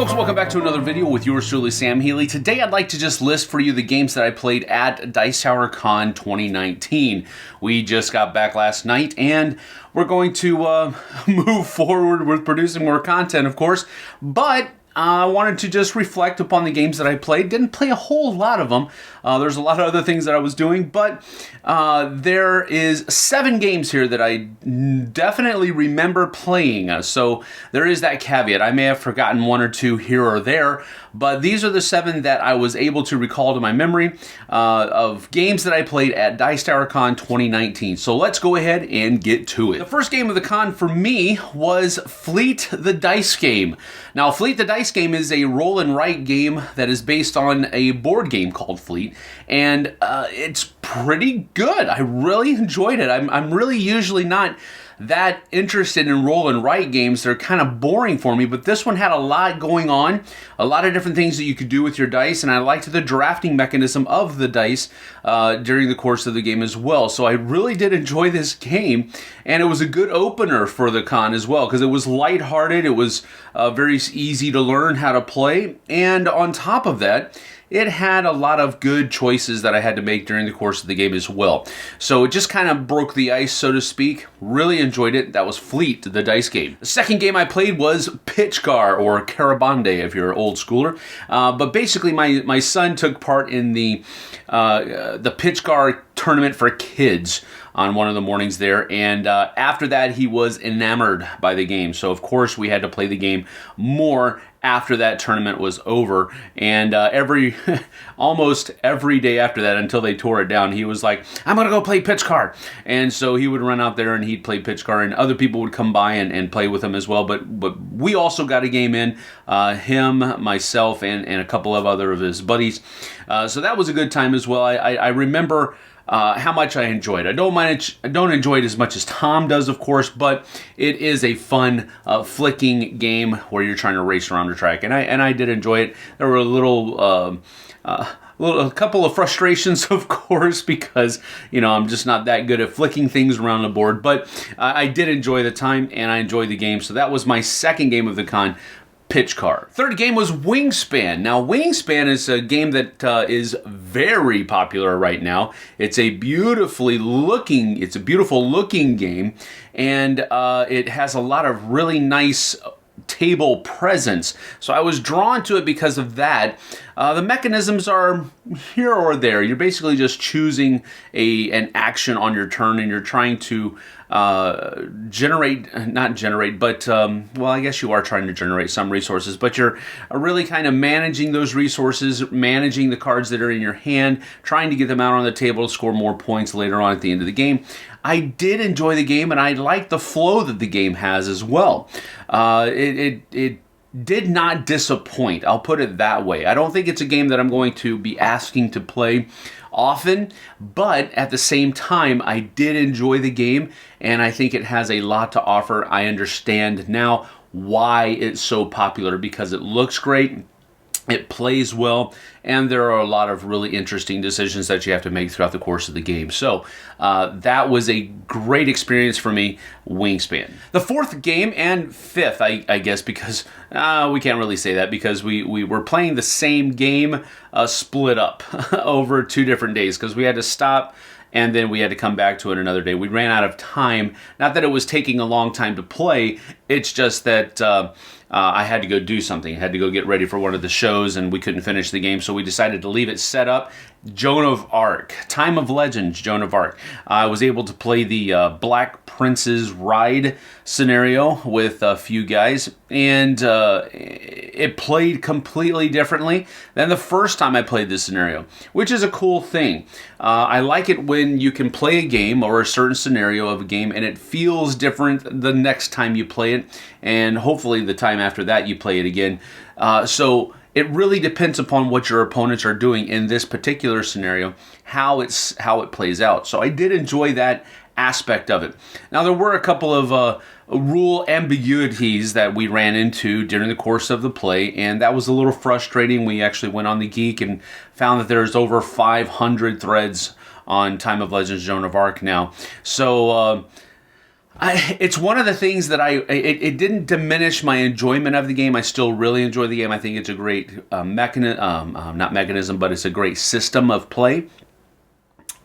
folks, welcome back to another video with yours truly, Sam Healy. Today I'd like to just list for you the games that I played at Dice Tower Con 2019. We just got back last night and we're going to move forward with producing more content, of course, but I wanted to just reflect upon the games that I played. Didn't play a whole lot of them. There's a lot of other things that I was doing, but there is 7 games here that I definitely remember playing. So there is that caveat. I may have forgotten 1 or 2 here or there, but these are the 7 that I was able to recall to my memory of games that I played at Dice Tower Con 2019. So let's go ahead and get to it. The first game of the con for me was Fleet the Dice Game. Now, Fleet the Dice Game is a roll and write game that is based on a board game called Fleet, and it's pretty good. I really enjoyed it. I'm really usually not that interested in roll and write games. They're kind of boring for me, but this one had a lot going on, a lot of different things that you could do with your dice, and I liked the drafting mechanism of the dice during the course of the game as well. So I really did enjoy this game, and it was a good opener for the con as well, because it was lighthearted, it was very easy to learn how to play, and on top of that, it had a lot of good choices that I had to make during the course of the game as well. So it just kind of broke the ice, so to speak. Really enjoyed it. That was Fleet, the dice game. The second game I played was Pitch Car, or Carabande if you're an old schooler. But basically my son took part in the Pitch Car tournament for kids on one of the mornings there, and after that he was enamored by the game. So of course we had to play the game more after that tournament was over, and almost every day after that until they tore it down, he was like, I'm gonna go play Pitch Car. And so he would run out there and he'd play Pitch Car, and other people would come by and play with him as well. But we also got a game in, him, myself, and a couple of other of his buddies. So that was a good time as well. I remember how much I enjoyed. I don't enjoy it as much as Tom does, of course, but it is a fun flicking game where you're trying to race around the track, and I did enjoy it. There were a couple of frustrations, of course, because I'm just not that good at flicking things around the board, but I did enjoy the time and I enjoyed the game. So that was my second game of the con, Pitch Car. Third game was Wingspan. Now, Wingspan is a game that is very popular right now. It's a beautiful looking game, and it has a lot of really nice table presence. So I was drawn to it because of that. The mechanisms are here or there. You're basically just choosing an action on your turn, and you're trying to well, I guess you are trying to generate some resources, but you're really kind of managing those resources, managing the cards that are in your hand, trying to get them out on the table to score more points later on at the end of the game. I did enjoy the game, and I like the flow that the game has as well. It did not disappoint, I'll put it that way. I don't think it's a game that I'm going to be asking to play often, but at the same time, I did enjoy the game, and I think it has a lot to offer. I understand now why it's so popular, because it looks great, it plays well, and there are a lot of really interesting decisions that you have to make throughout the course of the game. So that was a great experience for me, Wingspan. The fourth game, and fifth, I guess, because we can't really say that, because we were playing the same game split up over 2 different days, because we had to stop and then we had to come back to it another day. We ran out of time. Not that it was taking a long time to play, it's just that I had to go do something. I had to go get ready for one of the shows, and we couldn't finish the game, so we decided to leave it set up. Joan of Arc, Time of Legends, Joan of Arc. I was able to play the Black Prince's Ride scenario with a few guys, and it played completely differently than the first time I played this scenario, which is a cool thing. I like it when you can play a game or a certain scenario of a game and it feels different the next time you play it, and hopefully the time after that you play it again. So it really depends upon what your opponents are doing in this particular scenario, how it plays out. So I did enjoy that aspect of it. Now, there were a couple of rule ambiguities that we ran into during the course of the play, and that was a little frustrating. We actually went on the Geek and found that there's over 500 threads on Time of Legends Joan of Arc now. So It's one of the things that it didn't diminish my enjoyment of the game. I still really enjoy the game. I think it's a great not mechanism, but it's a great system of play.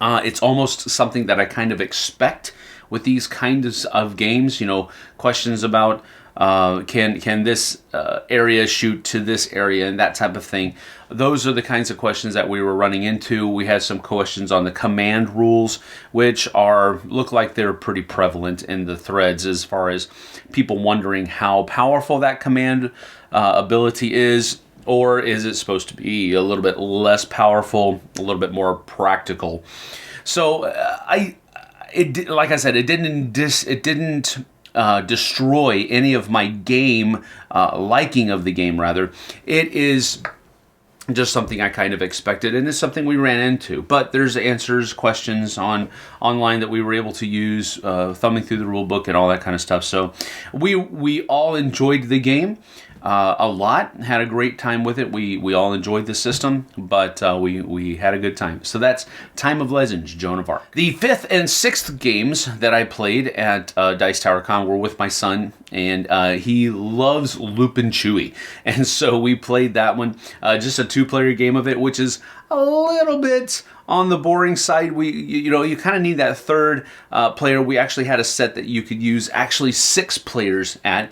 It's almost something that I kind of expect with these kinds of games. You know, questions about can this area shoot to this area and that type of thing. Those are the kinds of questions that we were running into. We had some questions on the command rules, which look like they're pretty prevalent in the threads as far as people wondering how powerful that command ability is, or is it supposed to be a little bit less powerful, a little bit more practical. So like I said, it didn't destroy any of my game liking of the game. Rather, it is just something I kind of expected, and it's something we ran into. But there's answers, questions online that we were able to use, thumbing through the rule book and all that kind of stuff. So we all enjoyed the game a lot, had a great time with it. We all enjoyed the system, but we had a good time. So that's Time of Legends, Joan of Arc. The 5th and 6th games that I played at Dice Tower Con were with my son, and he loves Loopin'Chewie. And so we played that one, just a 2-player game of it, which is a little bit on the boring side. You kind of need that third player. We actually had a set that you could use actually 6 players at.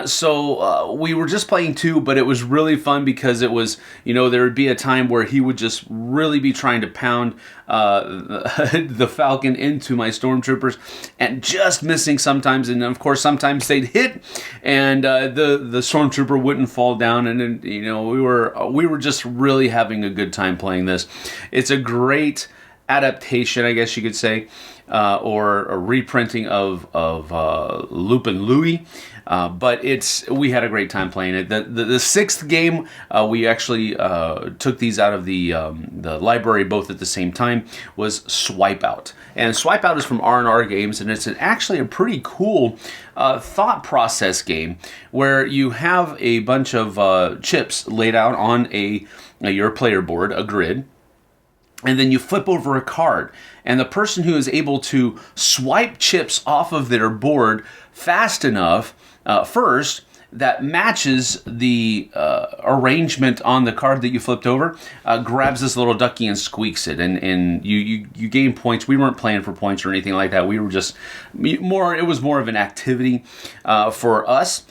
So we were just playing 2, but it was really fun because it was, there would be a time where he would just really be trying to pound the Falcon into my stormtroopers and just missing sometimes. And of course, sometimes they'd hit and the stormtrooper wouldn't fall down. And then, we were just really having a good time playing this. It's a great adaptation, I guess you could say, or a reprinting of Loopin'Chewie. But we had a great time playing it. The 6th game, we actually took these out of the library both at the same time, was Swipeout. And Swipeout is from R&R Games, and it's actually a pretty cool thought process game where you have a bunch of chips laid out on your player board, a grid, and then you flip over a card. And the person who is able to swipe chips off of their board fast enough first that matches the arrangement on the card that you flipped over, grabs this little ducky and squeaks it, and you gain points. We weren't playing for points or anything like that. We were just it was more of an activity for us.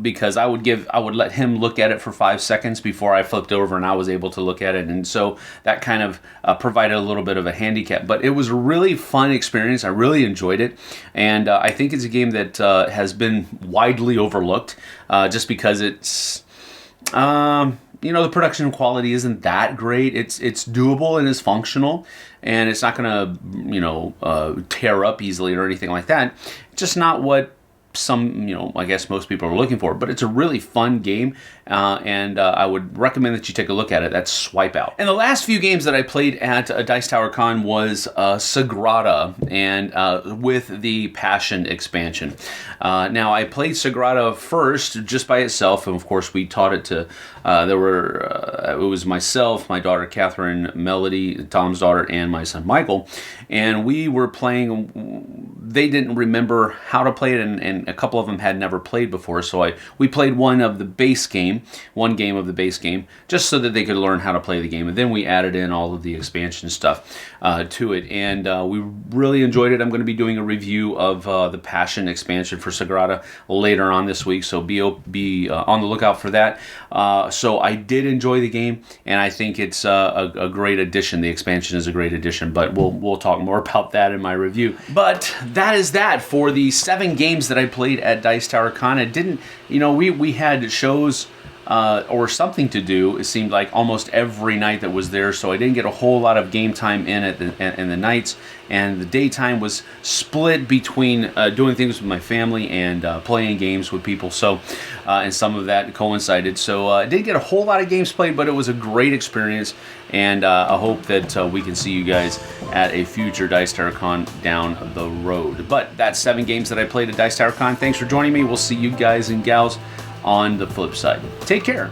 Because I would let him look at it for 5 seconds before I flipped over and I was able to look at it. And so that kind of provided a little bit of a handicap. But it was a really fun experience. I really enjoyed it. And I think it's a game that has been widely overlooked just because it's... the production quality isn't that great. It's doable and it's functional, and it's not going to, tear up easily or anything like that. It's just not what I guess most people are looking for, but it's a really fun game, and I would recommend that you take a look at it. That's Swipeout. And the last few games that I played at Dice Tower Con was Sagrada, and with the Passion expansion. Now, I played Sagrada first just by itself, and of course we taught it to, it was myself, my daughter Catherine, Melody, Tom's daughter, and my son Michael, and we were playing. They didn't remember how to play it, and a couple of them had never played before, so we played one game of the base game, just so that they could learn how to play the game, and then we added in all of the expansion stuff to it, and we really enjoyed it. I'm going to be doing a review of the Passion expansion for Sagrada later on this week, so be on the lookout for that. So I did enjoy the game, and I think it's a great addition. The expansion is a great addition, but we'll talk more about that in my review. But that is that for the 7 games that I played at Dice Tower Con. It didn't, we had shows or something to do, it seemed like, almost every night that was there, so I didn't get a whole lot of game time in the nights, and the daytime was split between doing things with my family and playing games with people, so and some of that coincided, so I didn't get a whole lot of games played, but it was a great experience, and I hope that we can see you guys at a future Dice Tower Con down the road. But that's 7 games that I played at Dice Tower Con. Thanks for joining me. We'll see you guys and gals on the flip side. Take care.